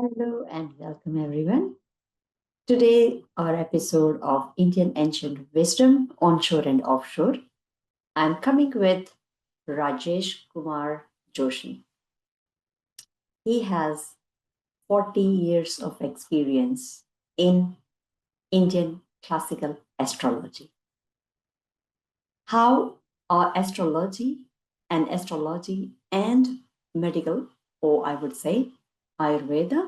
Hello and welcome everyone. Today, our episode of Indian Ancient Wisdom Onshore and Offshore. I'm coming with Rajesh Kumar Joshi. He has 40 years of experience in Indian classical astrology. How are astrology and medical, or I would say Ayurveda,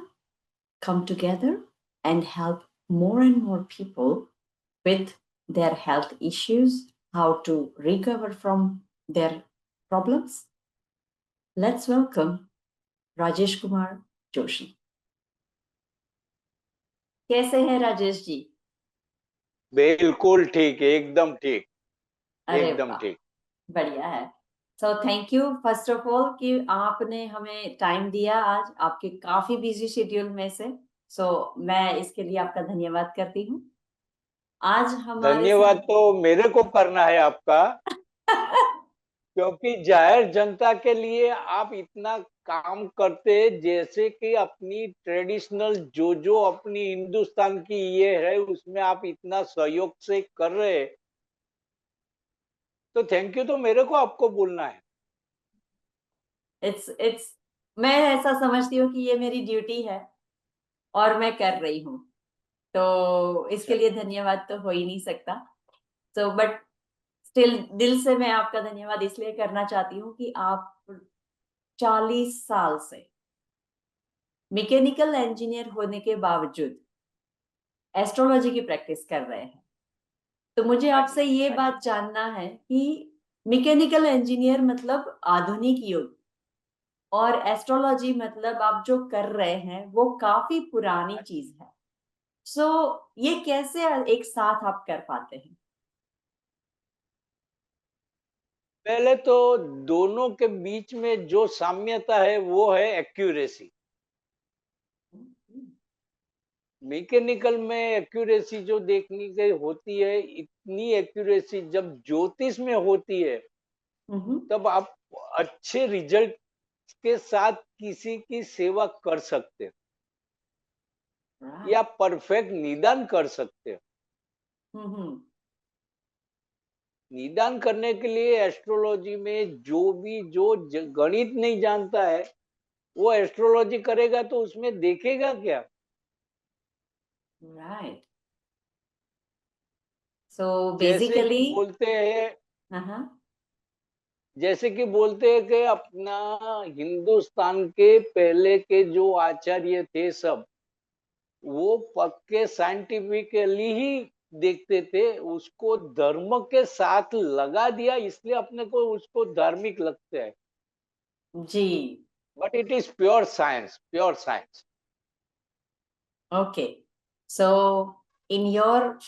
come together and help more and more people with their health issues, how to recover from their problems. Let's welcome Rajesh Kumar Joshi. कैसे हैं राजेश जी? बिल्कुल ठीक, एकदम ठीक, अरे एकदम वाह, ठीक। बढ़िया है। So thank you first of all कि आपने हमें टाइम दिया आज आपके काफी बिजी शेड्यूल में से। मैं इसके लिए आपका धन्यवाद करती हूँ। आज हमारे धन्यवाद साथ तो मेरे को करना है आपका, क्योंकि जाहिर जनता के लिए आप इतना काम करते हैं, जैसे कि अपनी ट्रेडिशनल जो जो अपनी हिंदुस्तान की ये है उसमें आप इतना सहयोग से कर रहे हैं, तो थैंक यू तो मेरे को आपको बोलना है। इट्स मैं ऐसा समझती हूँ कि ये मेरी ड्यूटी है और मैं कर रही हूँ, तो इसके अच्छा, लिए धन्यवाद तो हो ही नहीं सकता। बट स्टिल दिल से मैं आपका धन्यवाद इसलिए करना चाहती हूँ कि आप 40 साल से मैकेनिकल इंजीनियर होने के बावजूद एस्ट्रोलॉजी की प्रैक्टिस कर रहे हैं। तो मुझे हाँ आपसे जी, ये हाँ जी। बात जानना है कि मैकेनिकल इंजीनियर मतलब आधुनिक युग और एस्ट्रोलॉजी मतलब आप जो कर रहे हैं वो काफी पुरानी चीज है। सो ये कैसे एक साथ आप कर पाते हैं? पहले तो दोनों के बीच में जो साम्यता है वो है एक्यूरेसी। मैकेनिकल में एक्यूरेसी जो देखनी गई होती है, इतनी एक्यूरेसी जब ज्योतिष में होती है, हम्म। तब आप अच्छे रिजल्ट के साथ किसी की सेवा कर सकते हैं या राइट। परफेक्ट निदान कर सकते हैं। हम्म। निदान करने के लिए एस्ट्रोलॉजी में जो भी गणित नहीं जानता है, वो एस्ट्रोलॉजी करेगा तो उसमें देखेगा क्या? राइट। सो जैसे कि बेसिकली बोलते हैं हाँ। जैसे कि बोलते हैं कि अपना हिंदुस्तान के पहले के जो आचार्य थे सब, वो पक्के साइंटिफिकली ही देखते थे, उसको धर्म के साथ लगा दिया इसलिए अपने को उसको धार्मिक लगता है, जी। But it is pure science, pure science. Okay. So, in your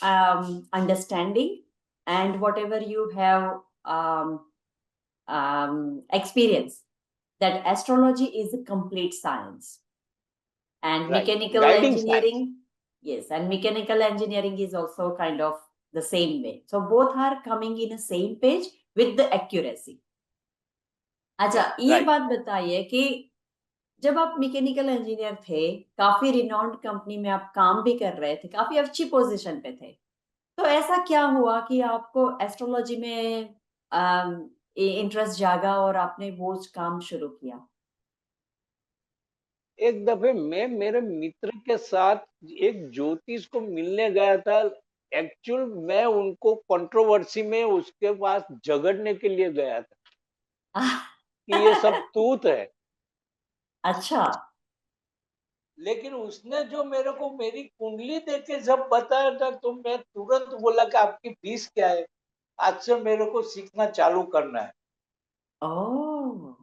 understanding and whatever you have experience, that astrology is a complete science, and right, mechanical guiding science. engineering, yes, and mechanical engineering is also kind of the same way. So, both are coming in a same page with the accuracy. अच्छा, ये right. बात बताइए कि जब आप mechanical engineer थे, काफी renowned company में आप काम भी कर रहे थे, काफी अच्छी पोजीशन पे थे, तो ऐसा क्या हुआ कि आपको एस्ट्रोलॉजी में इंटरेस्ट जागा और आपने वो काम शुरू किया? एक दफे मैं मेरे मित्र के साथ एक ज्योतिष को मिलने गया था। एक्चुअल मैं उनको कंट्रोवर्सी में उसके पास झगड़ने के लिए गया था कि ये सब तूत है। अच्छा। लेकिन उसने जो मेरे को मेरी कुंडली देख के जब बताया था, तो मैं तुरंत बोला कि आपकी फीस क्या है, आज से मेरे को सीखना चालू करना है। ओह।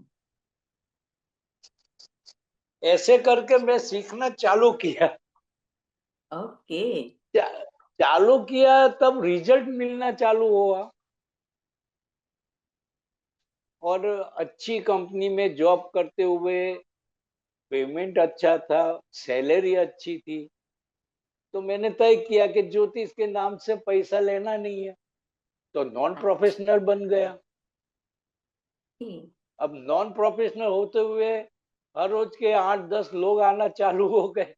ऐसे करके मैं सीखना चालू किया। ओके। चा, चालू किया तब रिजल्ट मिलना चालू हुआ, और अच्छी कंपनी में जॉब करते हुए पेमेंट अच्छा था, सैलरी अच्छी थी। तो मैंने तय किया कि ज्योतिष के नाम से पैसा लेना नहीं है, तो नॉन अच्छा। प्रोफेशनल बन गया। अब नॉन प्रोफेशनल होते हुए हर रोज के 8-10 लोग आना चालू हो गए,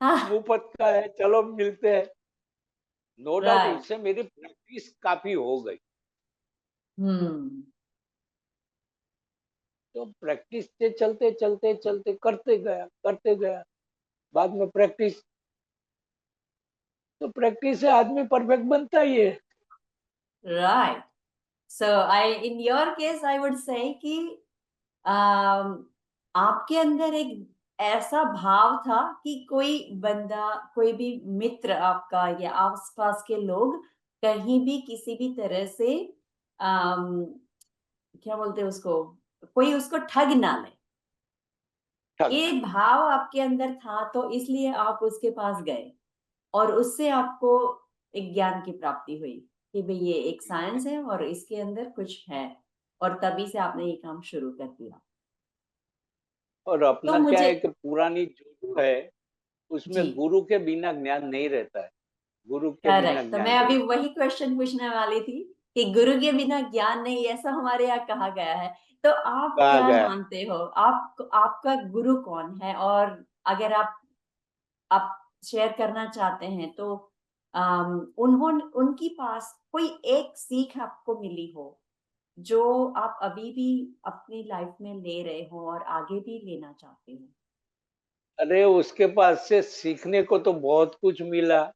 हाँ, मुफ्त का है, चलो मिलते हैं। No doubt right. उससे मेरी प्रैक्टिस काफी हो गई। हम्म। तो प्रैक्टिस से चलते चलते चलते करते गया, बाद में प्रैक्टिस, तो प्रैक्टिस से आदमी परफेक्ट बनता ही है। Right. So I in your case I would say कि अम, आपके अंदर एक ऐसा भाव था कि कोई बंदा, कोई भी मित्र आपका या आसपास के लोग कहीं भी किसी भी तरह से अम, क्या बोलते हैं उसको, कोई उसको ठग ना ले। ठग ये ना। भाव आपके अंदर था तो इसलिए आप उसके पास गए और उससे आपको एक ज्ञान की प्राप्ति हुई कि भाई ये एक साइंस है और इसके अंदर कुछ है, और तभी से आपने ये काम शुरू कर दिया। और तो अपना क्या मुझे, है कि पुरानी जो है उसमें जी, गुरु के बिना ज्ञान नहीं रहता है, गुरु के बिना करेक्ट। तो मैं ज्ञान अभी रहता वही क्वेश्चन पूछने वाली थी कि गुरु के बिना ज्ञान नहीं, ऐसा हमारे यहाँ कहा गया है। तो है। आप कहा क्या गया। मानते हो, आप आपका गुरु कौन है? और अगर आप शेयर करना चाहते हैं तो उन्होंने, उनकी पास कोई एक सीख आपको मिली हो जो आप अभी भी अपनी लाइफ में ले रहे हो और आगे भी लेना चाहते हो। अरे उसके पास से सीखने को तो बहुत कुछ मिला,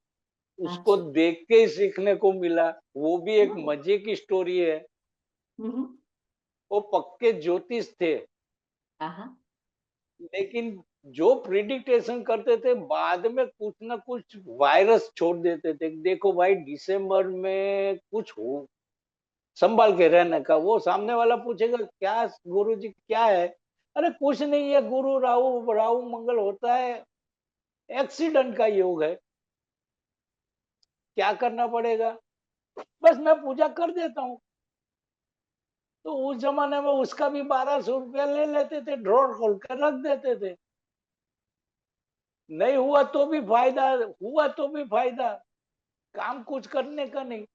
उसको अच्छा। देख के ही सीखने को मिला। वो भी एक हम्म। मजे की स्टोरी है। हम्म। वो पक्के ज्योतिष थे, हाँ। लेकिन जो प्रिडिक्टेशन करते थे बाद में कुछ ना कुछ वायरस छोड़ देते थे। देखो भाई दिसंबर में कुछ हो, संभाल के रहने का। वो सामने वाला पूछेगा क्या गुरुजी क्या है, अरे कुछ नहीं है गुरु, राहु राहु मंगल होता है, एक्सीडेंट का योग है, क्या करना पड़ेगा, बस मैं पूजा कर देता हूँ। तो उस जमाने में उसका भी 1200 रुपया ले लेते थे, ड्रॉर खोल कर रख देते थे। नहीं हुआ तो भी फायदा, हुआ तो भी फायदा, काम कुछ करने का नहीं।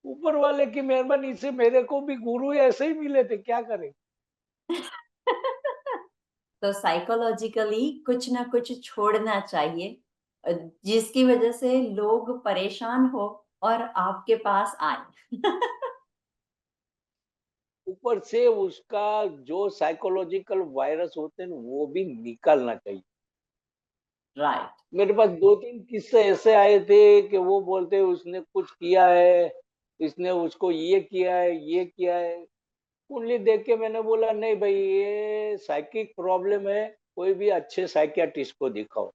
ऊपर वाले की मेहरबानी से मेरे को भी गुरु ऐसे ही मिले थे, क्या करें। तो साइकोलॉजिकली कुछ ना कुछ छोड़ना चाहिए, जिसकी वजह से लोग परेशान हो और आपके पास आए। ऊपर से उसका जो साइकोलॉजिकल वायरस होते हैं वो भी निकालना चाहिए। राइट। मेरे पास 2-3 किस्से ऐसे आए थे कि वो बोलते उसने कुछ किया है, इसने उसको ये किया है, ये किया है। कुंडली देख के मैंने बोला नहीं भाई ये साइकिक प्रॉब्लम है, कोई भी अच्छे साइकियाट्रिस्ट को दिखाओ।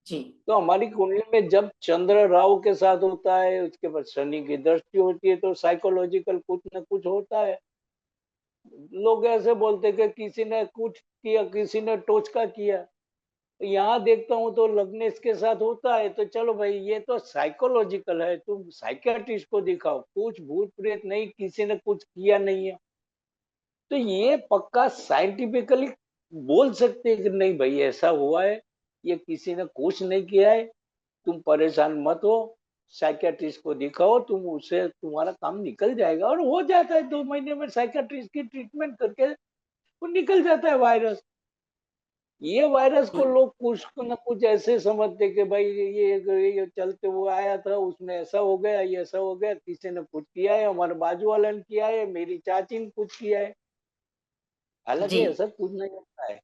जी। तो हमारी कुंडली में जब चंद्र राहु के साथ होता है, उसके बाद शनि की दृष्टि होती है, तो साइकोलॉजिकल कुछ ना कुछ होता है। लोग ऐसे बोलते कि किसी ने कुछ किया, किसी ने टोचका किया। तो यहाँ देखता हूँ तो लग्न इसके साथ होता है, तो चलो भाई ये तो साइकोलॉजिकल है, तुम साइकियाट्रिस्ट को दिखाओ। कुछ भूत प्रेत नहीं, किसी ने कुछ किया नहीं है। तो ये पक्का साइंटिफिकली बोल सकते हैं कि नहीं भाई ऐसा हुआ है, ये किसी ने कुछ नहीं किया है, तुम परेशान मत हो, साइकियाट्रिस्ट को दिखाओ, तुम उससे तुम्हारा काम निकल जाएगा। और हो जाता है 2 महीने में, साइकियाट्रिस्ट की ट्रीटमेंट करके वो निकल जाता है वायरस। ये वायरस को लोग कुछ न कुछ ऐसे समझते कि भाई ये चलते हुए आया था, उसमें ऐसा हो गया, ये ऐसा हो गया, किसी ने कुछ किया है, हमारे बाजू वाले ने किया है, मेरी चाची ने कुछ किया है। जी। हालांकि ऐसा कुछ नहीं होता है।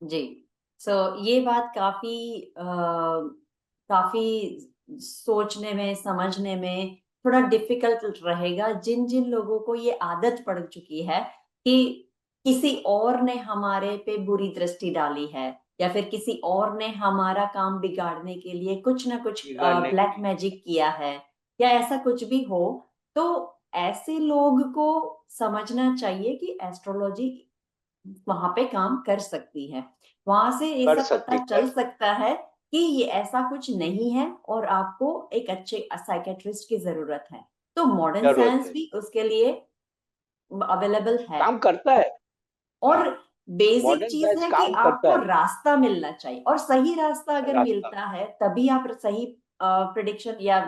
जी। सो ये बात काफी काफी सोचने में, समझने में थोड़ा डिफिकल्ट रहेगा जिन जिन लोगों को ये आदत पड़ चुकी है कि किसी और ने हमारे पे बुरी दृष्टि डाली है, या फिर किसी और ने हमारा काम बिगाड़ने के लिए कुछ ना कुछ बिगाड़ने के ब्लैक लिए। मैजिक किया है, या ऐसा कुछ भी हो। तो ऐसे लोग को समझना चाहिए कि एस्ट्रोलॉजी वहां पे काम कर सकती है। वहां से कर ऐसा सकती पता चल कर सकता है कि ये ऐसा कुछ नहीं है और आपको एक अच्छे साइकेट्रिस्ट की जरूरत है। तो मॉडर्न जरूरत साइंस है, भी उसके लिए अवेलेबल है। काम करता है। हाँ, और बेसिक मॉडर्न चीज साइंस है कि काम करता आपको है। रास्ता मिलना चाहिए, और सही रास्ता अगर रास्ता। मिलता है तभी आप सही प्रिडिक्शन या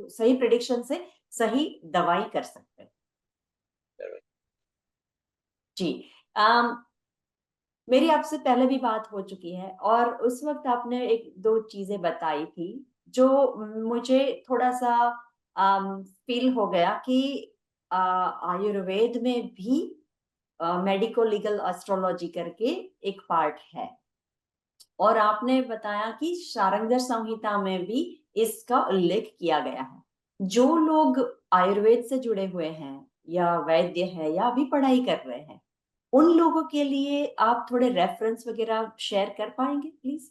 सही प्रिडिक्शन से सही दवाई कर सकते हैं। जी। अम, मेरी आपसे पहले भी बात हो चुकी है और उस वक्त आपने एक दो चीजें बताई थी जो मुझे थोड़ा सा फील हो गया कि आयुर्वेद में भी मेडिको लीगल एस्ट्रोलॉजी करके एक पार्ट है। और आपने बताया कि शारंगर संहिता में भी इसका उल्लेख किया गया है। जो लोग आयुर्वेद से जुड़े हुए हैं या वैद्य है या अभी पढ़ाई कर रहे हैं, उन लोगों के लिए आप थोड़े रेफरेंस वगैरह शेयर कर पाएंगे प्लीज?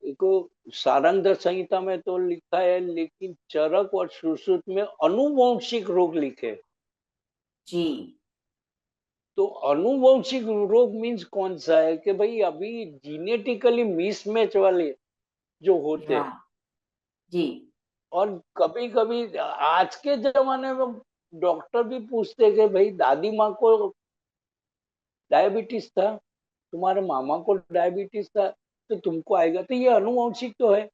देखो, सारंग संहिता में तो लिखा है, लेकिन चरक और सुश्रुत में अनुवांशिक रोग लिखे। जी। तो अनुवांशिक रोग मीन्स कौन सा है कि भाई अभी जीनेटिकली मिसमैच वाले जो होते हैं। हाँ। जी। और कभी कभी आज के जमाने में डॉक्टर भी पूछते हैं कि भाई दादी माँ को डायबिटीज था, तुम्हारे मामा को डायबिटीज था, तो तुमको आएगा, तो ये अनुवांशिक तो है।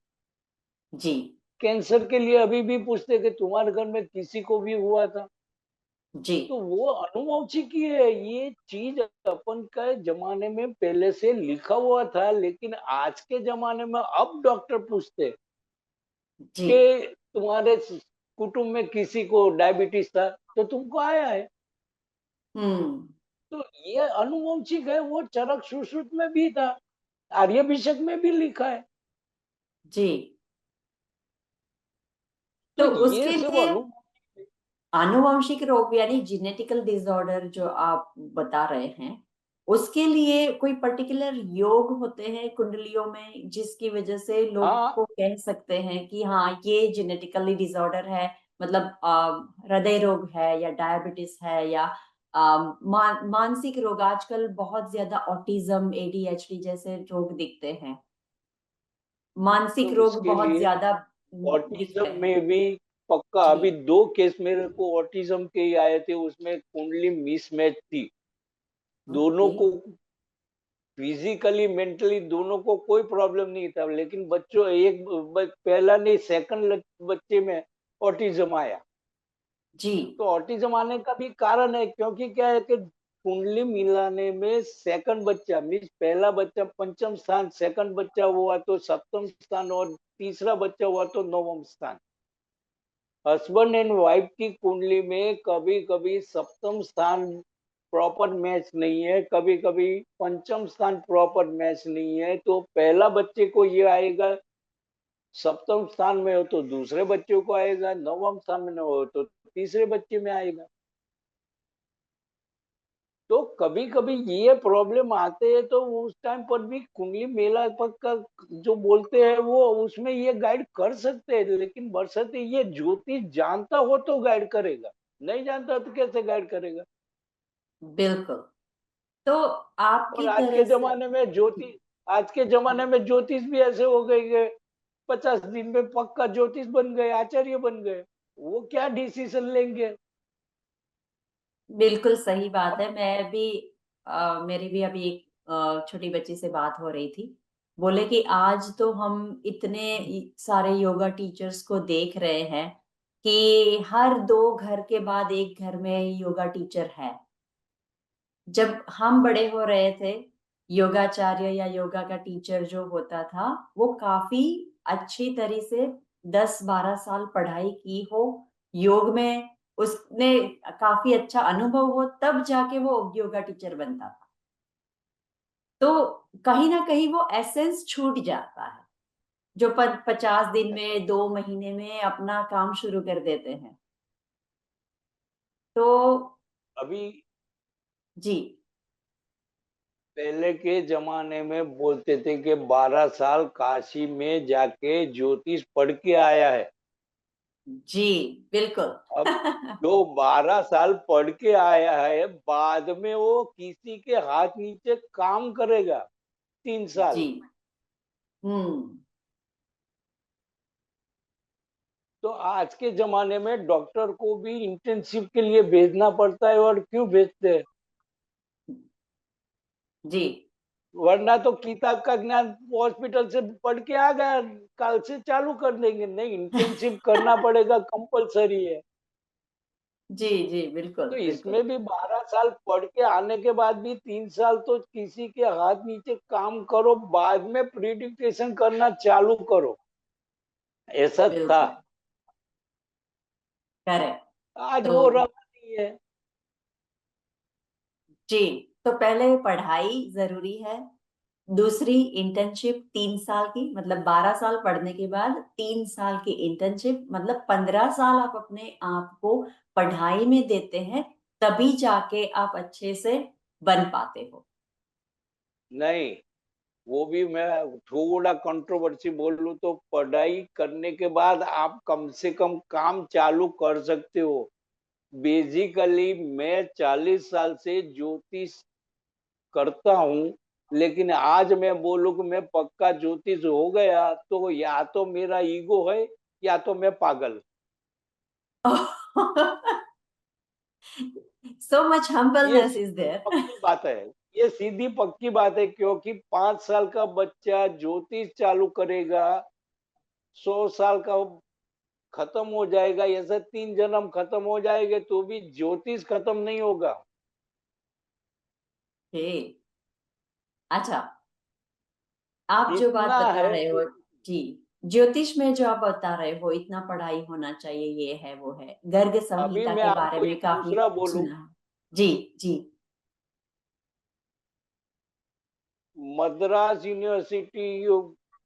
जी। कैंसर के लिए अभी भी पूछते हैं कि तुम्हारे घर में किसी को भी हुआ था, जी। तो वो अनुवांशिक ही है। ये चीज अपन का जमाने में पहले से लिखा हुआ था, लेकिन आज के जमाने में अब डॉक्टर पूछते हैं जी। कि तुम्हारे कुटुंब में किसी को डायबिटीज था, तो तुमको आया है। हम्म। तो ये अनुवांशिक है, वो चरक सुश्रुत में भी था, आर्यभिषेक में भी लिखा है। जी। तो तो ये उसके सब लिए अनुवांशिक। आनुवंशिक रोग यानी जेनेटिकल डिसऑर्डर जो आप बता रहे हैं, उसके लिए कोई पर्टिकुलर योग होते हैं कुंडलियों में जिसकी वजह से लोग हाँ, को कह सकते हैं कि हाँ ये जेनेटिकली डिसऑर्डर है। मतलब हृदय रोग है या डायबिटीज है या मानसिक रोग। आजकल बहुत ज्यादा ऑटिज्म एडीएचडी जैसे रोग दिखते हैं। मानसिक तो रोग इसके बहुत लिए ज्यादा दिखते ऑटिज्म हैं। में भी पक्का जी। अभी 2 केस मेरे को ऑटिज्म के ही आए थे, उसमें कुंडली मिसमैच थी। दोनों ओके। को फिजिकली मेंटली दोनों को कोई प्रॉब्लम नहीं था, लेकिन बच्चों एक पहला नहीं सेकंड बच्चे में ऑटिज्म आया। जी। तो ऑटिज्म आने का भी कारण है, क्योंकि क्या है कि कुंडली मिलाने में सेकंड बच्चा मीन्स पहला बच्चा पंचम स्थान, सेकंड बच्चा हुआ तो सप्तम स्थान, और तीसरा बच्चा हुआ तो नवम स्थान। हस्बैंड एंड वाइफ की कुंडली में कभी कभी सप्तम स्थान प्रॉपर मैच नहीं है, कभी कभी पंचम स्थान प्रॉपर मैच नहीं है, तो पहला बच्चे को ये आएगा, सप्तम स्थान में हो तो दूसरे बच्चे को आएगा, नवम स्थान में हो तो तीसरे बच्चे में आएगा। तो कभी कभी ये प्रॉब्लम आते हैं, तो उस टाइम पर भी कुंडली मेला पक का जो बोलते हैं वो उसमें ये गाइड कर सकते हैं, लेकिन बरसते ये ज्योतिष जानता हो तो गाइड करेगा, नहीं जानता तो कैसे गाइड करेगा। बिल्कुल। तो और आपकी आज तरह के से जमाने में ज्योतिष, आज के जमाने में ज्योतिष भी ऐसे हो गए कि 50 दिन में पक्का ज्योतिष बन गए, आचार्य बन गए, वो क्या डिसीजन लेंगे। बिल्कुल सही बात अब है। मैं भी मेरी भी अभी एक छोटी बच्ची से बात हो रही थी। बोले कि आज तो हम इतने सारे योगा टीचर्स को देख रहे हैं कि हर दो घर के बाद एक घर में योगा टीचर है। जब हम बड़े हो रहे थे, योगाचार्य या योगा का टीचर जो होता था वो काफी अच्छी तरह से 10-12 साल पढ़ाई की हो योग में, उसने काफी अच्छा अनुभव हो, तब जाके वो योगा टीचर बनता था। तो कहीं ना कहीं वो एसेंस छूट जाता है जो 50 दिन में 2 महीने में अपना काम शुरू कर देते हैं। तो अभी जी। पहले के जमाने में बोलते थे कि 12 साल काशी में जाके ज्योतिष पढ़ के आया है। जी। बिल्कुल। अब जो 12 साल पढ़ के आया है, बाद में वो किसी के हाथ नीचे काम करेगा 3 साल। जी। हम्म। तो आज के जमाने में डॉक्टर को भी इंटर्नशिप के लिए भेजना पड़ता है, और क्यों भेजते हैं? जी। वरना तो किताब का ज्ञान हॉस्पिटल से पढ़ के आ गया, कल से चालू कर देंगे। नहीं, इंटर्नशिप करना पड़ेगा, कंपलसरी है। जी जी, बिल्कुल तो बिल्कुल। इसमें भी 12 साल पढ़ के आने के बाद भी 3 साल तो किसी के हाथ नीचे काम करो, बाद में प्रिडिक्टेशन करना चालू करो, ऐसा था। बिल्कुल करेक्ट। आज तो वो रहा नहीं है। जी, तो पहले पढ़ाई जरूरी है, दूसरी इंटर्नशिप 3 साल की, मतलब 12 साल पढ़ने के बाद 3 साल की इंटर्नशिप, मतलब 15 साल आप अपने आप को पढ़ाई में देते हैं, तभी जाके आप अच्छे से बन पाते हो। नहीं, वो भी मैं थोड़ा कंट्रोवर्सी बोल लूं तो पढ़ाई करने के बाद आप कम से कम काम चालू कर सकते हो। बेसिकली मैं 40 साल से ज्योतिष करता हूँ, लेकिन आज मैं बोलूं कि मैं पक्का ज्योतिष हो गया तो या तो मेरा ईगो है या तो मैं पागल। So much ये humbleness is सीधी there. पक्की बात है। ये सीधी पक्की बात है, क्योंकि 5 साल का बच्चा ज्योतिष चालू करेगा, 100 साल का खत्म हो जाएगा, ऐसे 3 जन्म खत्म हो जाएंगे तो भी ज्योतिष खत्म नहीं होगा। हे, अच्छा, आप जो बात इतना बता है रहे हो, कि जी, ज्योतिष में जो आप बता रहे हो इतना पढ़ाई होना चाहिए, ये है वो है, गर्ग अभी संहिता मैं के बारे आपको में एक काफी दूसरा बोलूं। सुना है। जी जी। मद्रास यूनिवर्सिटी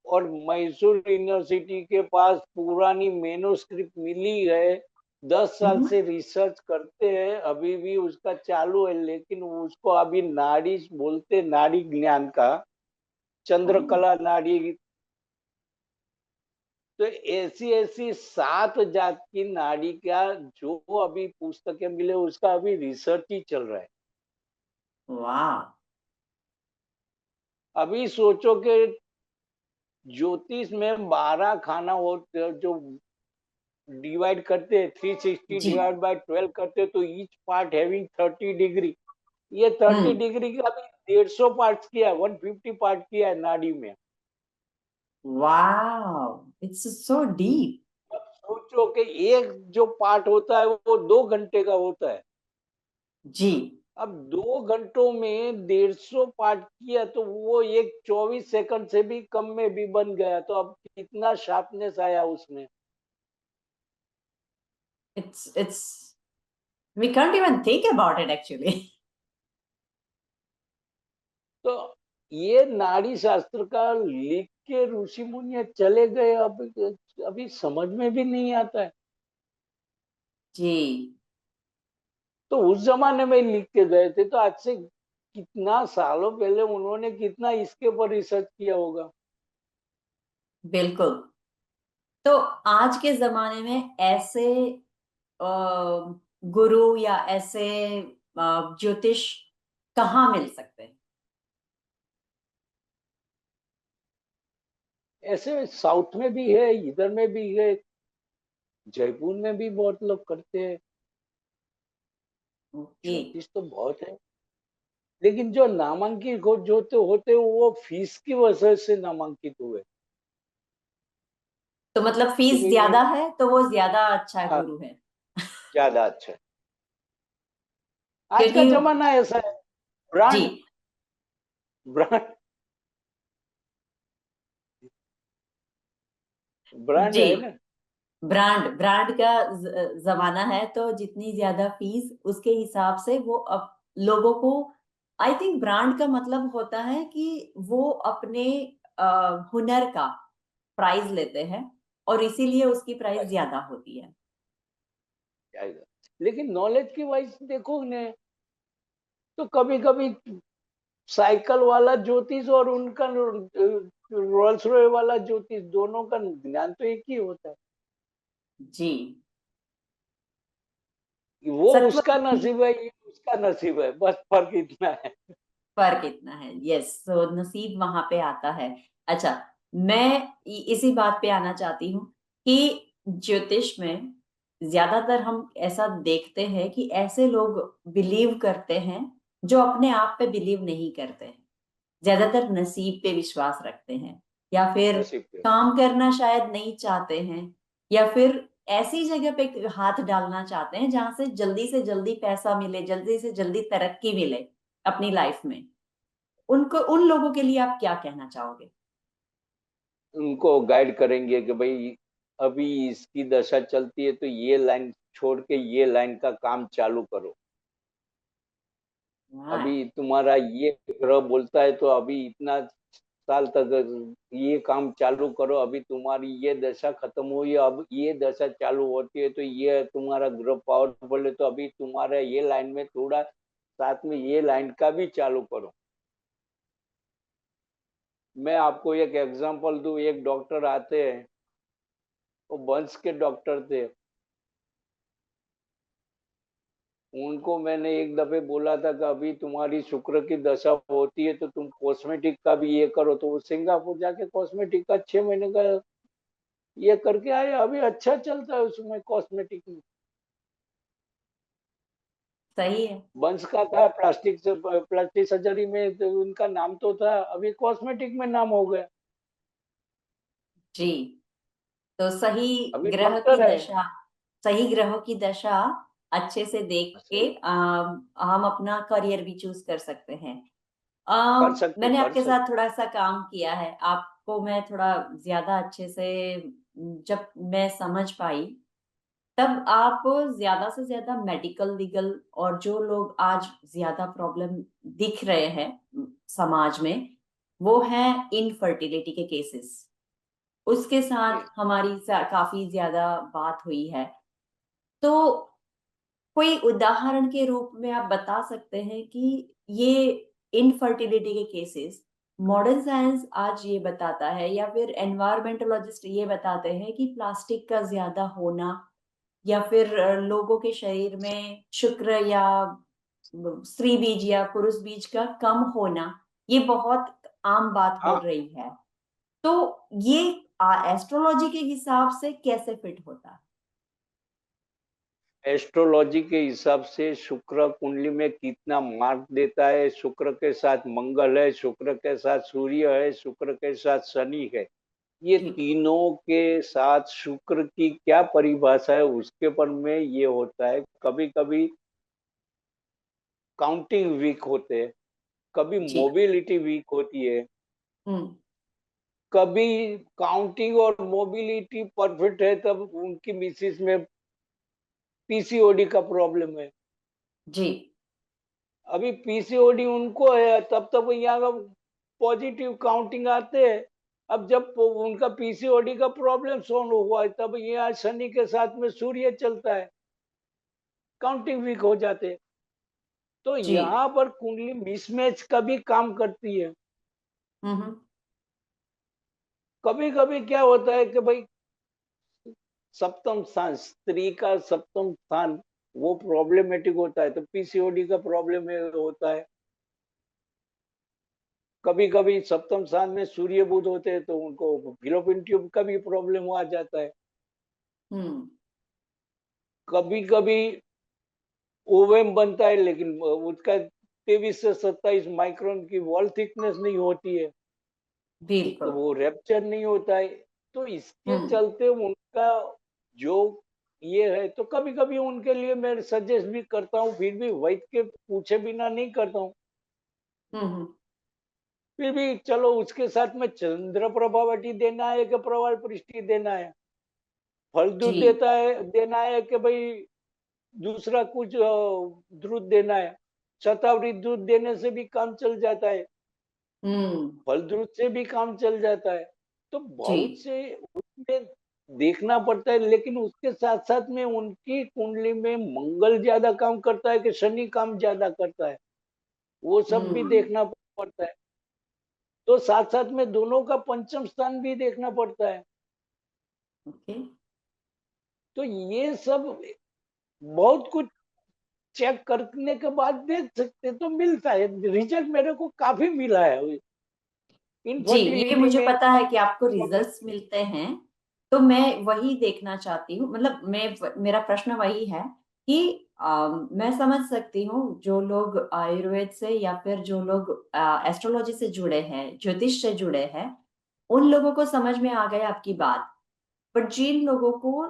और मैसूर यूनिवर्सिटी के पास पुरानी मेनूस्क्रिप्ट मिली है। 10 साल हम्म। से रिसर्च करते हैं, अभी भी उसका चालू है, लेकिन उसको अभी नाड़ी बोलते, नाड़ी ज्ञान का, ओह, चंद्रकला नाड़ी। तो ऐसी ऐसी 7 जात की नाड़ी का जो अभी पुस्तकें मिले, उसका अभी रिसर्च ही चल रहा है। वाह। अभी सोचो कि ज्योतिष में 12 खाना हो, जो डिवाइड करते हैं, 360 जी। डिवाइड बाय 12 करते हैं, तो ईच पार्ट हैविंग 30 डिग्री। ये 30 डिग्री का अभी 150 पार्ट किया है, 150 पार्ट किया है नाड़ी में। वाह, इट्स सो डीप। अब सोचो कि एक जो पार्ट होता है वो 2 घंटे का होता है। जी। अब 2 घंटों में 150 पार्ट किया तो वो एक 24 सेकंड से भी कम में भी बन गया, तो अब कितना शार्पनेस आया उसमें। It's we can't even think about it actually. तो ये नाड़ी शास्त्र का लिख के ऋषि मुनि चले गए, अब अभी समझ में भी नहीं आता है। जी, तो उस जमाने में लिख के गए थे, तो आज से कितना सालों पहले उन्होंने कितना इसके ऊपर रिसर्च किया होगा। बिल्कुल। तो आज के जमाने में ऐसे अ, गुरु या ऐसे ज्योतिष कहाँ मिल सकते हैं? ऐसे साउथ में भी है, इधर में भी है, जयपुर में भी बहुत लोग करते हैं। ओके। ज्योतिष तो बहुत है, लेकिन जो नामांकित जो तो होते वो फीस की वजह से नामांकित हुए। तो मतलब फीस क्योंकि ये, ज्यादा है तो वो ज्यादा अच्छा हाँ, गुरु है। ज्यादा अच्छा है। आज का क्योंकि जमाना ऐसा है। जी ब्रांड, ब्रांड, ब्रांड जी, है ना। ब्रांड ब्रांड का जमाना है, तो जितनी ज्यादा फीस उसके हिसाब से वो अब लोगों को, आई थिंक ब्रांड का मतलब होता है कि वो अपने हुनर का प्राइस लेते हैं, और इसीलिए उसकी प्राइस ज्यादा होती है। लेकिन नॉलेज की वाइज देखो ने, तो कभी कभी साइकिल वाला ज्योतिष और उनका रोल्स रॉय वाला ज्योतिष, दोनों का ज्ञान तो एक ही होता है। जी। वो सत्व उसका नसीब है, ये उसका नसीब है, बस फर्क इतना है। फर्क इतना है, यस, तो नसीब वहां पे आता है। अच्छा, मैं इसी बात पे आना चाहती हूँ कि ज्योतिष में ज्यादातर हम ऐसा देखते हैं कि ऐसे लोग बिलीव करते हैं जो अपने आप पे बिलीव नहीं करते हैं, ज्यादातर नसीब पे विश्वास रखते हैं, या फिर नसीब पे। काम करना शायद नहीं चाहते हैं, या फिर ऐसी जगह पे हाथ डालना चाहते हैं जहां से जल्दी पैसा मिले, जल्दी से जल्दी तरक्की मिले अपनी लाइफ में, उनको, उन लोगों के लिए आप क्या कहना चाहोगे? उनको गाइड करेंगे कि भाई अभी इसकी दशा चलती है तो ये लाइन छोड़ के ये लाइन का काम चालू करो। हाँ। अभी तुम्हारा ये ग्रह बोलता है तो अभी इतना साल तक ये काम चालू करो। अभी तुम्हारी ये दशा खत्म हुई, अब ये दशा चालू होती है तो ये तुम्हारा ग्रह पावरफुल है, तो अभी तुम्हारा ये लाइन में थोड़ा साथ में ये लाइन का भी चालू करो। मैं आपको एक एग्जांपल दूं, एक डॉक्टर आते हैं, वो वंश के डॉक्टर थे। उनको मैंने एक दफे बोला था कि अभी तुम्हारी शुक्र की दशा होती है तो तुम कॉस्मेटिक का भी ये करो, तो वो सिंगापुर जाके कॉस्मेटिक का 6 महीने का ये करके आए। अभी अच्छा चलता है उसमें कॉस्मेटिक में। सही है। वंश का था प्लास्टिक से, प्लास्टिक सर्जरी में तो उनका नाम तो था, अभी कॉस्मेटिक में नाम हो गया। जी। तो सही अभी ग्रह की डॉक्टर है। दशा, सही ग्रहों की दशा अच्छे से देख के सही। हम अपना करियर भी चूज कर सकते हैं। कर सकते, मैंने कर आपके सकते। साथ थोड़ा सा काम किया है, आपको मैं थोड़ा ज्यादा अच्छे से जब मैं समझ पाई, तब आप ज्यादा से ज्यादा मेडिकल लीगल, और जो लोग आज ज्यादा प्रॉब्लम दिख रहे हैं समाज में, वो है इनफर्टिलिटी के केसेस। उसके साथ हमारी काफी ज्यादा बात हुई है। तो कोई उदाहरण के रूप में आप बता सकते हैं कि ये इनफर्टिलिटी के केसेस, मॉडर्न साइंस आज ये बताता है या फिर एनवायरमेंटोलॉजिस्ट ये बताते हैं कि प्लास्टिक का ज्यादा होना, या फिर लोगों के शरीर में शुक्र या स्त्री बीज या पुरुष बीज का कम होना, ये बहुत आम बात हो हाँ, रही है। तो ये एस्ट्रोलॉजी के हिसाब से कैसे फिट होता है? एस्ट्रोलॉजी के हिसाब से शुक्र कुंडली में कितना मार्क देता है, शुक्र के साथ मंगल है, शुक्र के साथ सूर्य है, शुक्र के साथ शनि है, ये जी। तीनों के साथ शुक्र की क्या परिभाषा है उसके पर में ये होता है। कभी कभी काउंटिंग वीक होते हैं, कभी जी। मोबिलिटी वीक होती है, हम्म। कभी काउंटिंग और मोबिलिटी परफेक्ट है तब उनकी मिसिस में पीसीओडी का प्रॉब्लम है। जी। अभी पीसीओडी उनको है तब तक यहाँ पॉजिटिव काउंटिंग आते हैं। अब जब उनका पीसीओडी का प्रॉब्लम सॉल्व हुआ है तब यहाँ शनि के साथ में सूर्य चलता है, काउंटिंग वीक हो जाते हैं। तो जी। यहाँ पर कुंडली मिसमैच का भी काम करती है। हम्म। कभी कभी क्या होता है कि भाई सप्तम स्थान, स्त्री का सप्तम स्थान वो प्रॉब्लमेटिक होता है तो पीसीओडी का प्रॉब्लम होता है। कभी कभी सप्तम स्थान में सूर्य बुध होते हैं तो उनको फिलोपिन ट्यूब का भी प्रॉब्लम आ जाता है। हम्म। कभी कभी ओवेम बनता है लेकिन उसका 23 से 27 माइक्रोन की वॉल थिकनेस नहीं होती है, तो बिल्कुल। वो रैप्चर नहीं होता है। तो इसके हम्म। चलते उनका जो ये है, तो कभी कभी उनके लिए मैं सजेस्ट भी करता हूँ, फिर भी वैद्य के पूछे बिना नहीं करता हूँ। हम्म। फिर भी चलो उसके साथ में चंद्र प्रभावटी देना है कि प्रवाल पृष्टि देना है, फल दूध जी। देता है देना है कि भाई दूसरा कुछ दूध देना है। शतावरी दूध देने से भी काम चल जाता है, हम्म। फल दूध से भी काम चल जाता है। तो जी। बहुत से उसमें देखना पड़ता है, लेकिन उसके साथ साथ में उनकी कुंडली में मंगल ज्यादा काम करता है कि शनि काम ज्यादा करता है, वो सब भी हम्म। देखना पड़ता है। तो साथ साथ में दोनों का पंचम स्थान भी देखना पड़ता है। ओके। तो ये सब बहुत कुछ चेक करने के बाद देख सकते, तो मिलता है रिजल्ट, मेरे को काफी मिला है जी, ये इनफर्टिलिटी मुझे में। पता है कि आपको रिजल्ट्स मिलते हैं। तो मैं वही देखना चाहती हूँ, मतलब मेरा प्रश्न वही है कि मैं समझ सकती हूँ जो लोग आयुर्वेद से या फिर जो लोग एस्ट्रोलॉजी से जुड़े हैं, ज्योतिष से जुड़े हैं, उन लोगों को समझ में आ गया आपकी बात। पर जिन लोगों को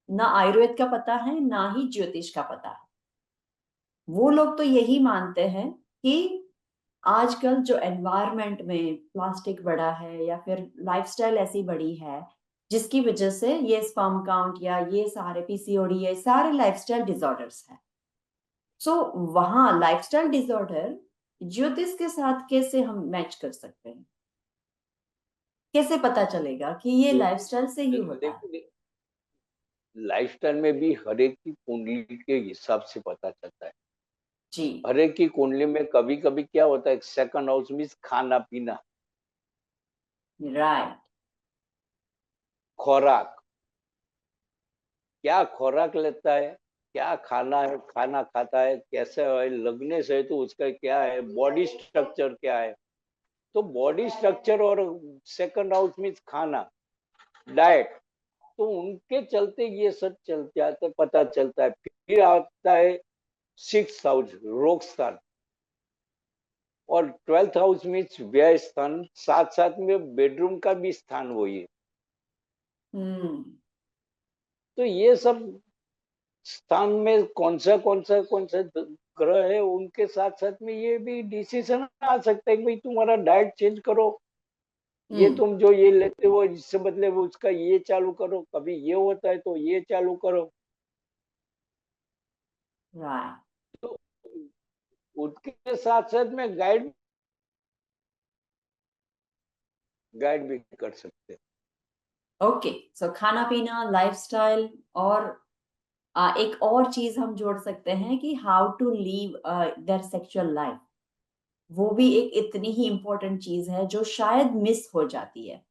ना आयुर्वेद का पता है ना ही ज्योतिष का पता है। वो लोग तो यही मानते हैं कि आजकल जो एनवायरनमेंट में प्लास्टिक बढ़ा है या फिर लाइफस्टाइल ऐसी बढ़ी है जिसकी वजह से ये स्पर्म काउंट या ये सारे पीसीओडी, ये सारे लाइफस्टाइल डिसऑर्डर्स हैं। सो वहां लाइफस्टाइल डिसऑर्डर ज्योतिष के साथ कैसे हम मैच कर सकते हैं? कैसे पता चलेगा कि ये ज्योतिष लाइफस्टाइल से ही होता है? देखो, लाइफस्टाइल में भी हर एक की कुंडली के हिसाब से पता चलता है। जी। हर एक की कुंडली में कभी कभी क्या होता है, सेकंड हाउस मीन्स खाना पीना, राइट। खुराक, क्या खुराक लेता है, क्या खाना है, खाना खाता है, कैसे है, लगने से तो उसका क्या है, बॉडी स्ट्रक्चर क्या है। तो बॉडी स्ट्रक्चर और सेकंड हाउस मीन्स खाना, डाइट, तो उनके चलते ये सब चल जाता, पता चलता है। फिर आता है सिक्स हाउस, रोग स्थान, और ट्वेल्थ हाउस मीन्स व्यय स्थान, साथ साथ में बेडरूम का भी स्थान वही है। हम्म। तो ये सब स्थान में कौन सा ग्रह है, उनके साथ साथ में ये भी डिसीजन आ सकता है कि भाई तुम्हारा डाइट चेंज करो, ये हम्म। तुम जो ये लेते हो इससे बदले वो उसका ये चालू करो, कभी ये होता है तो ये चालू करो। राइट। तो उसके साथ साथ में गाइड भी कर सकते हैं। ओके। सो खाना पीना, लाइफस्टाइल, और एक और चीज हम जोड़ सकते हैं कि how to live there sexual life. वो भी एक इतनी ही इम्पोर्टेंट चीज है जो शायद मिस हो जाती है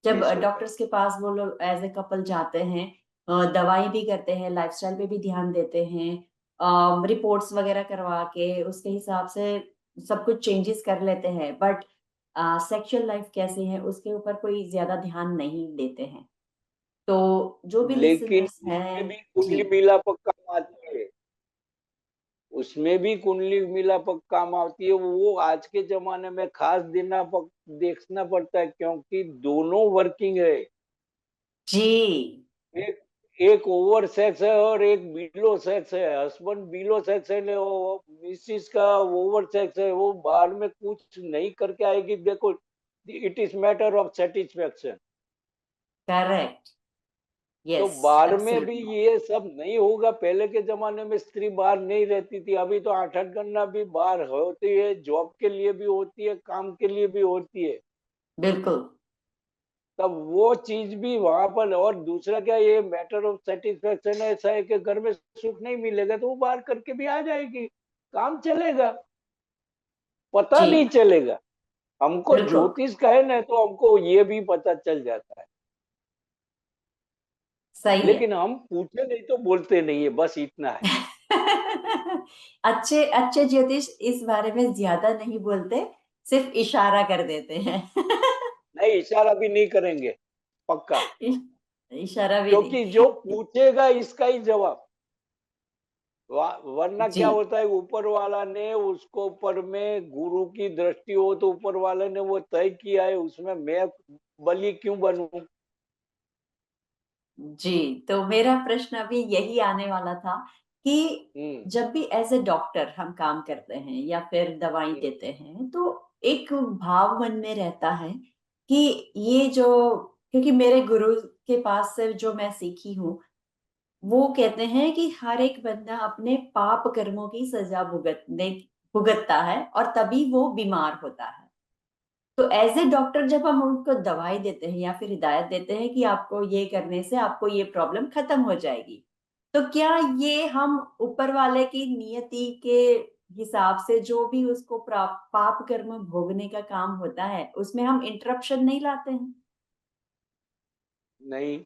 जब मिस होता है। डॉक्टर्स के पास वो लोग एज ए कपल जाते हैं। दवाई भी करते हैं, लाइफस्टाइल पे भी ध्यान देते हैं, रिपोर्ट्स वगैरह करवा के उसके हिसाब से सब कुछ चेंजेस कर लेते हैं, बट सेक्सुअल लाइफ कैसी है उसके ऊपर कोई ज्यादा ध्यान नहीं देते हैं। तो जो भी लेकिन लिसनर्स उसमें हैं। भी जी। कुंडली मिलापक काम आती है, उसमें भी कुंडली मिलापक काम आती है। वो आज के जमाने में खास देखना पड़ता है, क्योंकि दोनों वर्किंग है। जी। एक एक ओवर सेक्स है और एक बिलो सेक्स है। हस्बैंड बिलो सेक्स है, मिसिस का ओवर सेक्स है, वो बाहर में कुछ नहीं करके आएगी। देखो, it is matter of satisfaction. Correct. तो यस। बाहर में भी एब्सोल्युटली। ये सब नहीं होगा। पहले के जमाने में स्त्री बाहर नहीं रहती थी, अभी तो 8-8 घंटा भी बाहर होती है, जॉब के लिए भी होती है, काम के लिए भी होती है। बिल्कुल। तब वो चीज भी वहां पर। और दूसरा क्या, ये मैटर ऑफ सेटिस्फेक्शन ऐसा है कि घर में सुख नहीं मिलेगा तो वो बाहर करके भी आ जाएगी, काम चलेगा, पता जी। नहीं चलेगा। हमको बिल्कुल। ज्योतिष का है ना, तो हमको ये भी पता चल जाता है। सही है। लेकिन हम पूछे नहीं तो बोलते नहीं है, बस इतना है। अच्छे अच्छे ज्योतिष इस बारे में ज्यादा नहीं बोलते, सिर्फ इशारा कर देते हैं। नहीं, इशारा भी नहीं करेंगे, पक्का। इशारा भी नहीं। क्योंकि जो पूछेगा इसका ही जवाब। वरना जी। क्या होता है, ऊपर वाला ने उसको, ऊपर में गुरु की दृष्टि हो तो ऊपर वाले ने वो तय किया है, उसमें मैं बलि क्यों बनूं। जी। तो मेरा प्रश्न अभी यही आने वाला था कि हम्म। जब भी एज ए डॉक्टर हम काम करते हैं या फिर दवाई हम्म। देते हैं तो एक भाव मन में रहता है कि ये जो, क्योंकि मेरे गुरु के पास से जो मैं सीखी हूँ, वो कहते हैं कि हर एक बंदा अपने पाप कर्मों की सजा भुगतता है और तभी वो बीमार होता है। तो एज ए डॉक्टर जब हम उनको दवाई देते हैं या फिर हिदायत देते हैं कि आपको ये करने से आपको ये प्रॉब्लम खत्म हो जाएगी, तो क्या ये हम ऊपर वाले की नियति के हिसाब से जो भी उसको पाप कर्म भोगने का काम होता है उसमें हम इंटरप्शन नहीं लाते हैं? नहीं,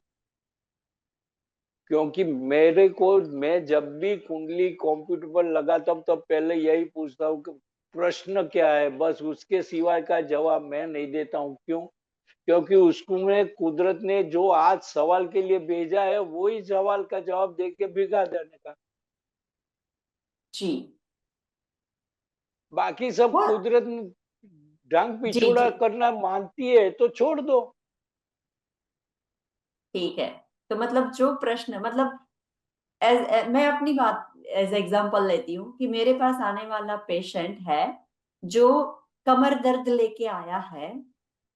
क्योंकि मेरे को, मैं जब भी कुंडली कंप्यूटर पर लगाता हूँ तब पहले यही पूछता हूँ कि प्रश्न क्या है, बस उसके सिवाय का जवाब मैं नहीं देता हूँ। क्यों? क्योंकि उसको में कुदरत ने जो आज सवाल के लिए भेजा है, वही सवाल का जवाब दे के भिगा देने का। जी। बाकी सब और कुदरत ढंग जी जी। पिछोड़ा करना मानती है तो छोड़ दो। ठीक है। तो मतलब जो प्रश्न, मतलब मैं अपनी बात एज एग्जांपल लेती हूँ कि मेरे पास आने वाला पेशेंट है जो कमर दर्द लेके आया है,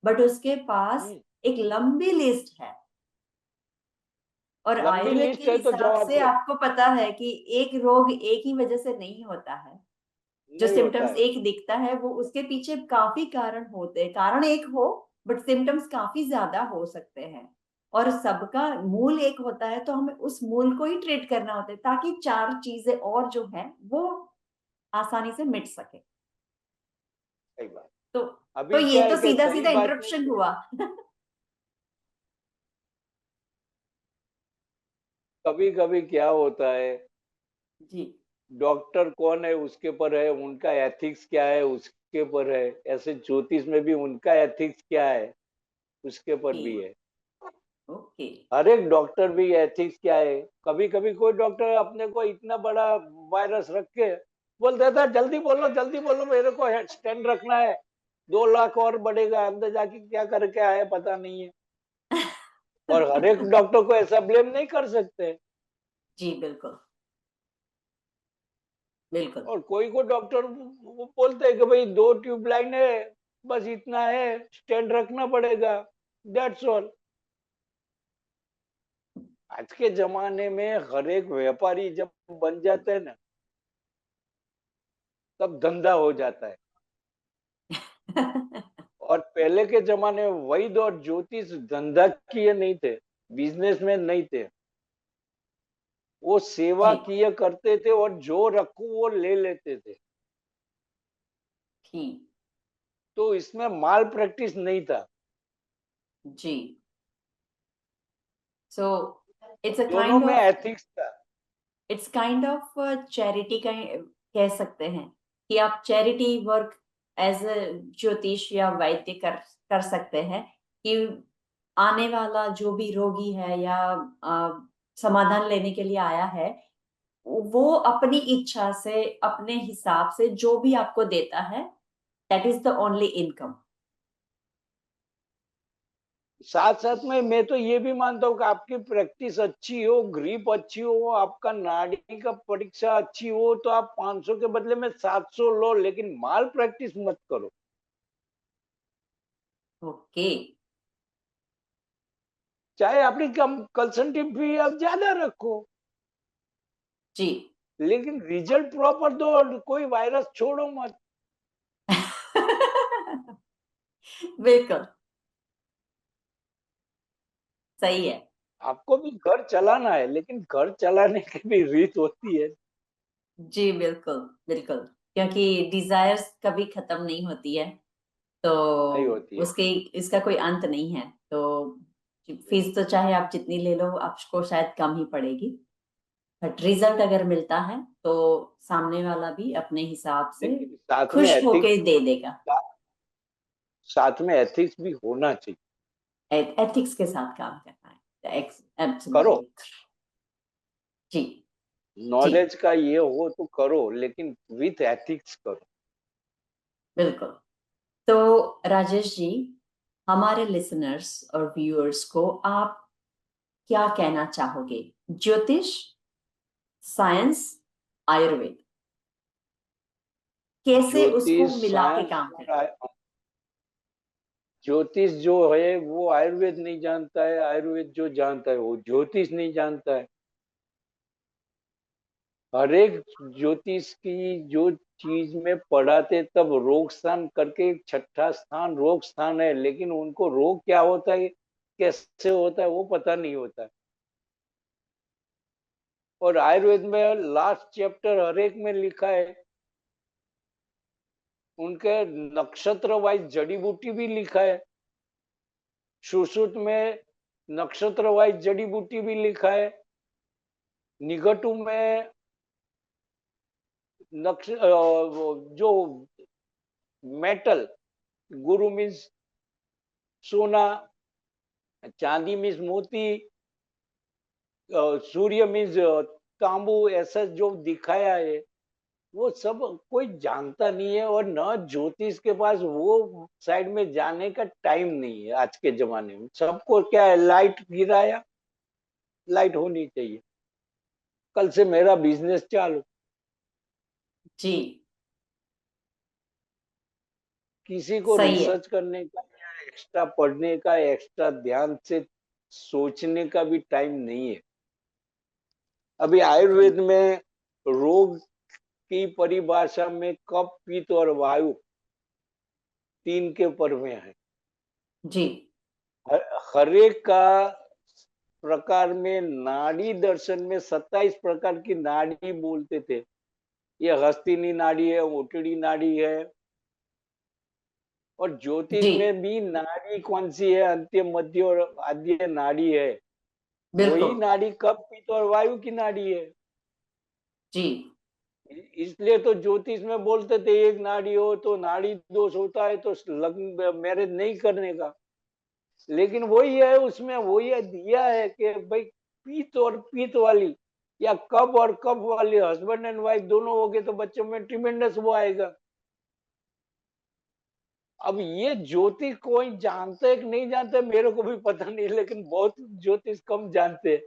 बट उसके पास हम्म, एक लंबी लिस्ट है। और लंबी आयुर्वेद के लिस्ट है तो हिसाब जवाब से दो। आपको पता है कि एक रोग एक ही वजह से नहीं होता है। जो नहीं होता सिम्टम्स है। एक दिखता है वो उसके पीछे काफी कारण होते हैं, कारण एक हो बट सिम्टम्स काफी ज्यादा हो सकते हैं। और सबका मूल एक होता है, तो हमें उस मूल को ही ट्रीट करना होता है ताकि चार चीजें और जो है वो आसानी से मिट सके। सही बात। तो तो अभी ये क्या है तो कि सीधा कई सीधा बातें, इंटरप्शन हुआ। कभी कभी क्या होता है, जी। डॉक्टर कौन है उसके पर है, उनका एथिक्स क्या है उसके पर है, ऐसे ज्योतिष में भी उनका एथिक्स क्या है उसके पर जी। भी है। ओके। हर एक डॉक्टर भी एथिक्स क्या है। कभी कभी कोई डॉक्टर अपने को इतना बड़ा वायरस रख के बोल देता है, जल्दी बोलो मेरे को स्टेंट रखना है, 2 लाख और बढ़ेगा, अंदर जाके क्या करके आए पता नहीं है। और हर एक डॉक्टर को ऐसा ब्लेम नहीं कर सकते। जी बिल्कुल। बिल्कुल। और कोई को डॉक्टर वो बोलते हैं कि भाई 2 ट्यूबलाइन है, बस इतना है, स्टेंट रखना पड़ेगा, दैट्स ऑल। आज के जमाने में हर एक व्यापारी जब बन जाते हैं ना, तब धंधा हो जाता है। और पहले के जमाने में वैद्य और ज्योतिष धंधा किए नहीं थे, बिजनेसमैन नहीं थे। वो सेवा जी। किए करते थे और जो रखो वो ले लेते थे। ठीक। तो इसमें माल प्रैक्टिस नहीं था। जी। सो इट्स अ दोनों काइंड में ऑफ, एथिक्स था। इट्स काइंड ऑफ चैरिटी का कह सकते हैं कि आप चैरिटी वर्क एज अ ज्योतिष या वैद्य कर सकते हैं कि आने वाला जो भी रोगी है या समाधान लेने के लिए आया है, वो अपनी इच्छा से अपने हिसाब से जो भी आपको देता है, that is the only income. साथ साथ में मैं तो ये भी मानता हूँ कि आपकी प्रैक्टिस अच्छी हो, ग्रिप अच्छी हो, आपका नाड़ी का परीक्षा अच्छी हो, तो आप 500 के बदले में 700 लो, लेकिन माल प्रैक्टिस मत करो। ओके। चाहे आपकी कम कंसंट्रेटिव फी आप ज्यादा रखो, जी। लेकिन रिजल्ट प्रॉपर दो, और कोई वायरस छोड़ो मत। बिल्कुल सही है। आपको भी घर चलाना है, लेकिन घर चलाने की भी रीत होती है। जी बिल्कुल। बिल्कुल, क्योंकि डिजायर्स कभी खत्म नहीं होती है, तो नहीं होती है। उसके इसका कोई अंत नहीं है। तो फीस तो चाहे आप जितनी ले लो आपको शायद कम ही पड़ेगी, बट रिजल्ट अगर मिलता है तो सामने वाला भी अपने हिसाब से लेकिन साथ में खुश होके एथिक्स, दे देगा। साथ में एथिक्स भी होना चाहिए। एथिक्स के साथ काम करना है, करो, एब्सोल्युटली। जी। जी नॉलेज का ये हो तो करो, लेकिन विथ एथिक्स करो। बिल्कुल। तो राजेश जी, हमारे लिसनर्स और व्यूअर्स को आप क्या कहना चाहोगे? ज्योतिष, साइंस, आयुर्वेद कैसे उसको ज्योतिष, मिला के साइंस काम और करें? ज्योतिष जो है वो आयुर्वेद नहीं जानता है, आयुर्वेद जो जानता है वो ज्योतिष नहीं जानता है। हर एक ज्योतिष की जो चीज में पढ़ाते, तब रोग स्थान करके एक छठा स्थान रोग स्थान है, लेकिन उनको रोग क्या होता है, कैसे होता है, वो पता नहीं होता है। और आयुर्वेद में लास्ट चैप्टर हर एक में लिखा है, उनके नक्षत्र वाइज जड़ी बूटी भी लिखा है। सुश्रुत में नक्षत्र वाइज जड़ी बूटी भी लिखा है। निघटु में नक्ष जो मेटल, गुरु मीन्स सोना, चांदी मीन्स मोती, सूर्य मीन्स तांबू, ऐसा जो दिखाया है वो सब कोई जानता नहीं है। और न ज्योतिष के पास वो साइड में जाने का टाइम नहीं है। आज के जमाने में सबको क्या है, लाइट गिराया, लाइट होनी चाहिए, कल से मेरा बिजनेस चालू। जी। किसी को सही है। रिसर्च करने का या एक्स्ट्रा पढ़ने का, एक्स्ट्रा ध्यान से सोचने का भी टाइम नहीं है। अभी जी। आयुर्वेद में रोग की परिभाषा में कफ, पित्त और वायु तीन के पर्वे हैं। जी। हर एक का प्रकार में नाड़ी दर्शन में 27 प्रकार की नाड़ी बोलते थे। ये हस्तिनी नाड़ी है, ओटड़ी नाड़ी है, और ज्योतिष जी। में भी नाड़ी कौन सी है, अंत्य, मध्य और आद्य नाड़ी है। वही बिल्कुल। नाड़ी कफ, पित्त और वायु की नाड़ी है। जी। इसलिए तो ज्योतिष में बोलते थे एक नाड़ी हो तो नाड़ी दोष होता है, तो लग्न मैरिज नहीं करने का। लेकिन वही है, उसमें वही है, दिया है कि भाई पीत और पीत वाली या कब और कब वाली हस्बैंड एंड वाइफ दोनों हो गए तो बच्चों में ट्रिमेंडस वो आएगा। अब ये ज्योतिष कोई जानते है कि नहीं जानते मेरे को भी पता नहीं, लेकिन बहुत ज्योतिष कम जानते हैं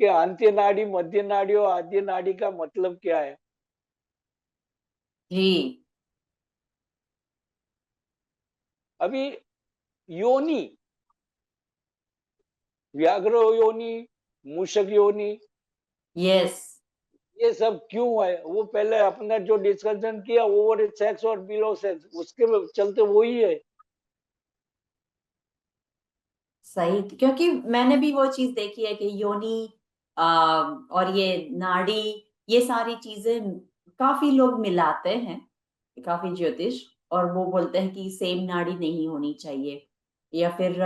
कि अंत्य नाड़ी, मध्य नाड़ी और आद्य नाड़ी का मतलब क्या है। जी। अभी योनि, व्याघ्र योनि, मूषक योनि, यस। ये सब क्यों है? वो पहले अपने जो डिस्कशन किया ओवर सेक्स और बिलो सेक्स, उसके चलते वही है। सही, क्योंकि मैंने भी वो चीज देखी है कि योनि और ये नाड़ी, ये सारी चीजें काफी लोग मिलाते हैं, काफी ज्योतिष, और वो बोलते हैं कि सेम नाड़ी नहीं होनी चाहिए, या फिर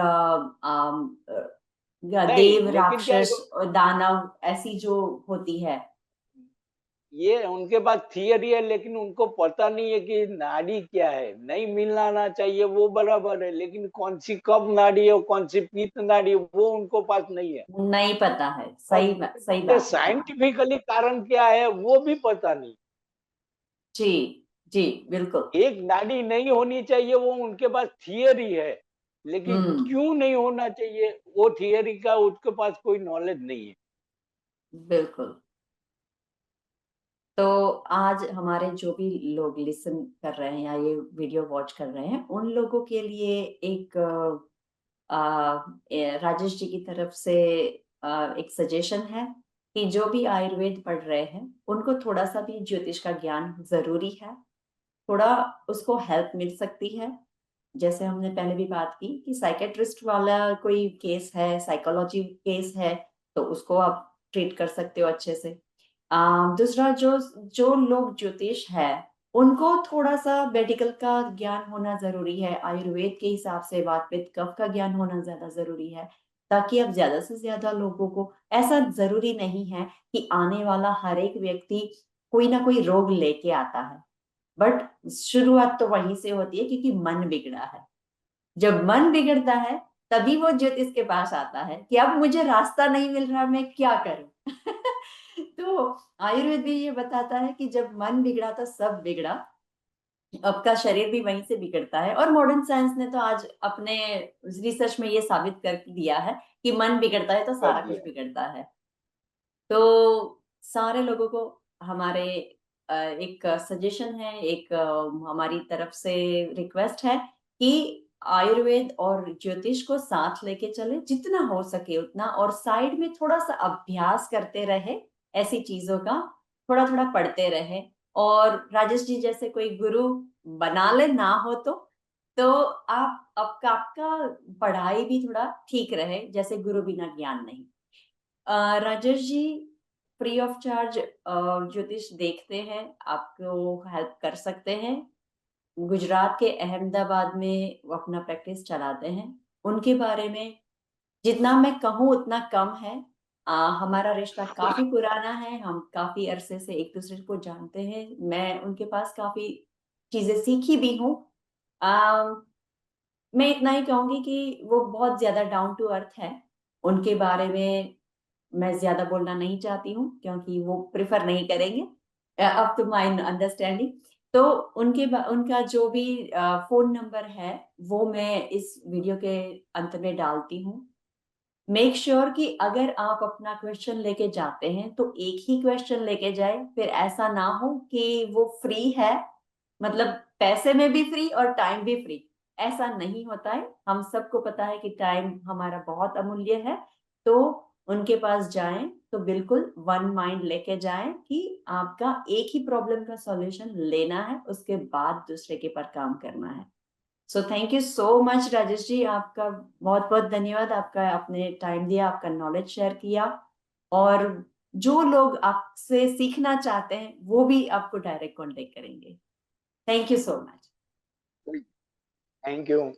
या नहीं, देव लेकिन क्या है, राक्षस और दानव ऐसी जो होती है। ये उनके पास थियरी है, लेकिन उनको पता नहीं है कि नाड़ी क्या है। नहीं मिलाना चाहिए वो बराबर है, लेकिन कौन सी कब नाड़ी है और कौन सी पीत नाड़ी है वो उनको पास नहीं है। नहीं पता है, और सही उसके बात है। साइंटिफिकली कारण क्या है वो भी पता नहीं। जी। जी। बिल्कुल। एक नाड़ी नहीं होनी चाहिए वो उनके पास थियरी है, लेकिन हम्म। क्यों नहीं होना चाहिए वो थियरी का उसके पास कोई नॉलेज नहीं है। बिल्कुल। तो आज हमारे जो भी लोग लिसन कर रहे हैं या ये वीडियो वॉच कर रहे हैं, उन लोगों के लिए एक राजेश जी की तरफ से एक सजेशन है कि जो भी आयुर्वेद पढ़ रहे हैं उनको थोड़ा सा भी ज्योतिष का ज्ञान जरूरी है। थोड़ा उसको हेल्प मिल सकती है। जैसे हमने पहले भी बात की कि साइकेट्रिस्ट वाला कोई केस है, साइकोलॉजी केस है, तो उसको आप ट्रीट कर सकते हो अच्छे से। दूसरा, जो जो लोग ज्योतिष है उनको थोड़ा सा मेडिकल का ज्ञान होना जरूरी है, आयुर्वेद के हिसाब से वात पित्त कफ का ज्ञान होना ज्यादा जरूरी है, ताकि अब ज्यादा से ज्यादा लोगों को, ऐसा जरूरी नहीं है कि आने वाला हर एक व्यक्ति कोई ना कोई रोग लेके आता है, बट शुरुआत तो वहीं से होती है क्योंकि मन बिगड़ा है। जब मन बिगड़ता है तभी वो ज्योतिष के पास आता है कि अब मुझे रास्ता नहीं मिल रहा, मैं क्या करूं। तो आयुर्वेद भी ये बताता है कि जब मन बिगड़ा तो सब बिगड़ा। आपका शरीर भी वहीं से बिगड़ता है, और मॉडर्न साइंस ने तो आज अपने रिसर्च में ये साबित कर दिया है कि मन बिगड़ता है तो कर सारा कुछ दिया। बिगड़ता है। तो सारे लोगों को हमारे एक सजेशन है, एक हमारी तरफ से रिक्वेस्ट है कि आयुर्वेद और ज्योतिष को साथ लेके चले जितना हो सके उतना, और साइड में थोड़ा सा अभ्यास करते रहे ऐसी चीजों का, थोड़ा थोड़ा पढ़ते रहे। और राजेश जी जैसे कोई गुरु बना ले ना हो तो आप आपका आपका पढ़ाई भी थोड़ा ठीक रहे, जैसे गुरु बिना ज्ञान नहीं। Rajesh ji free of charge ज्योतिष देखते हैं, आपको हेल्प कर सकते हैं। गुजरात के अहमदाबाद में वो अपना प्रैक्टिस चलाते हैं। उनके बारे में जितना मैं कहूँ उतना कम है। हमारा रिश्ता काफी पुराना है, हम काफी अरसे से एक दूसरे को जानते हैं, मैं उनके पास काफी चीजें सीखी भी हूँ। मैं इतना ही कहूंगी कि वो बहुत ज्यादा डाउन टू अर्थ है। उनके बारे में मैं ज्यादा बोलना नहीं चाहती हूँ क्योंकि वो प्रिफर नहीं करेंगे, अप टू माय अंडरस्टैंडिंग। तो उनका जो भी फोन नंबर है वो मैं इस वीडियो के अंत में डालती हूँ। मेक श्योर कि अगर आप अपना क्वेश्चन लेके जाते हैं तो एक ही क्वेश्चन लेके जाए, फिर ऐसा ना हो कि वो फ्री है, मतलब पैसे में भी फ्री और टाइम भी फ्री। ऐसा नहीं होता है, हम सबको पता है कि टाइम हमारा बहुत अमूल्य है। तो उनके पास जाएं तो बिल्कुल वन माइंड लेके जाएं कि आपका एक ही प्रॉब्लम का सॉल्यूशन लेना है, उसके बाद दूसरे के पर काम करना है। So thank you so much Rajesh ji, आपका बहुत बहुत धन्यवाद, आपका आपने टाइम दिया, आपका नॉलेज शेयर किया। और जो लोग आपसे सीखना चाहते हैं वो भी आपको डायरेक्ट कांटेक्ट करेंगे। Thank you so much. Thank you.